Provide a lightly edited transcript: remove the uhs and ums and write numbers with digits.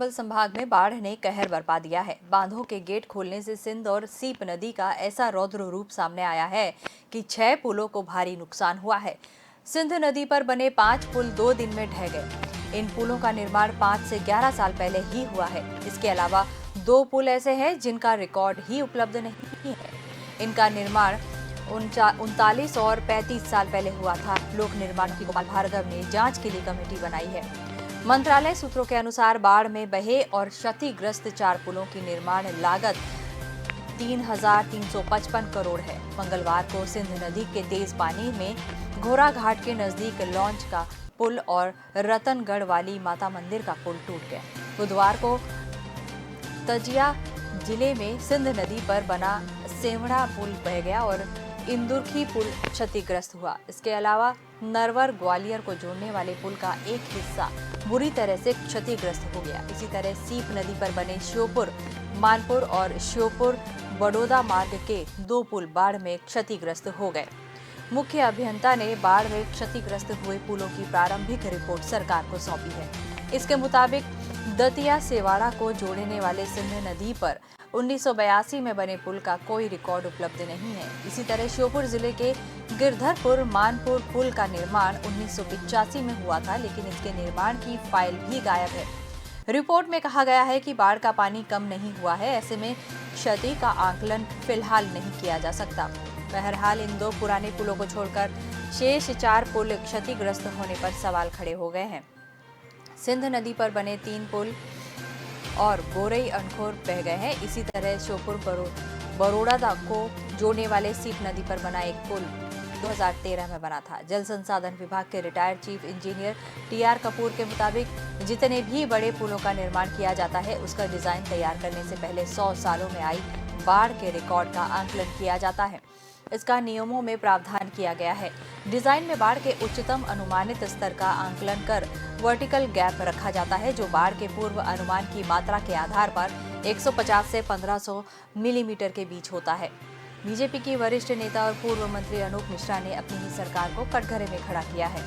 चंबल संभाग में बाढ़ ने कहर बरपा दिया है। बांधों के गेट खोलने से सिंध और सीप नदी का ऐसा रौद्र रूप सामने आया है कि 6 पुलों को भारी नुकसान हुआ है। सिंध नदी पर बने 5 पुल 2 दिन में ढह गए। इन पुलों का निर्माण 5 से 11 साल पहले ही हुआ है। इसके अलावा 2 पुल ऐसे हैं जिनका रिकॉर्ड ही उपलब्ध नहीं है। इनका निर्माण 39 और 35 साल पहले हुआ था। लोक निर्माण मंत्री गोपाल भार्गव ने जांच के लिए कमेटी बनाई है। मंत्रालय सूत्रों के अनुसार बाढ़ में बहे और क्षतिग्रस्त 4 पुलों की निर्माण लागत 3,355 करोड़ है। मंगलवार को सिंध नदी के तेज पानी में घोरा घाट के नजदीक लॉन्च का पुल और रतनगढ़ वाली माता मंदिर का पुल टूट गया। बुधवार को तजिया जिले में सिंध नदी पर बना सेवड़ा पुल बह गया और इंदुरखी पुल क्षतिग्रस्त हुआ। इसके अलावा नरवर ग्वालियर को जोड़ने वाले पुल का एक हिस्सा बुरी तरह से क्षतिग्रस्त हो गया। इसी तरह सीप नदी पर बने श्योपुर मानपुर और श्योपुर बड़ौदा मार्ग के 2 पुल बाढ़ में क्षतिग्रस्त हो गए। मुख्य अभियंता ने बाढ़ में क्षतिग्रस्त हुए पुलों की प्रारंभिक रिपोर्ट सरकार को सौंपी है। इसके मुताबिक दतिया सेवाड़ा को जोड़ने वाले सिंध नदी पर 1982 में बने पुल का कोई रिकॉर्ड उपलब्ध नहीं है। इसी तरह श्योपुर जिले के गिरधरपुर मानपुर पुल का निर्माण 1985 में हुआ था, लेकिन इसके निर्माण की फाइल भी गायब है। रिपोर्ट में कहा गया है कि बाढ़ का पानी कम नहीं हुआ है, ऐसे में क्षति का आकलन फिलहाल नहीं किया जा सकता। बहरहाल इन 2 पुराने पुलों को छोड़कर शेष 4 पुल क्षतिग्रस्त होने पर सवाल खड़े हो गए हैं। सिंध नदी पर बने 3 पुल और गोरई अनखोर बह गए हैं। इसी तरह श्योपुर बड़ौदा को जोड़ने वाले सीप नदी पर बना एक पुल 2013 में बना था। जल संसाधन विभाग के retired chief engineer TR Kapoor के मुताबिक जितने भी बड़े पुलों का निर्माण किया जाता है, उसका डिजाइन तैयार करने से पहले 100 सालों में आई बाढ़ के रिकॉर्ड का आकलन किया जाता है। इसका नियमों में प्रावधान किया गया है। डिजाइन में बाढ़ के उच्चतम अनुमानित स्तर का आकलन कर वर्टिकल गैप रखा जाता है, जो बाढ़ के पूर्व अनुमान की मात्रा के आधार पर 150 से 1500 मिलीमीटर के बीच होता है। बीजेपी की वरिष्ठ नेता और पूर्व मंत्री अनूप मिश्रा ने अपनी ही सरकार को कटघरे में खड़ा किया है।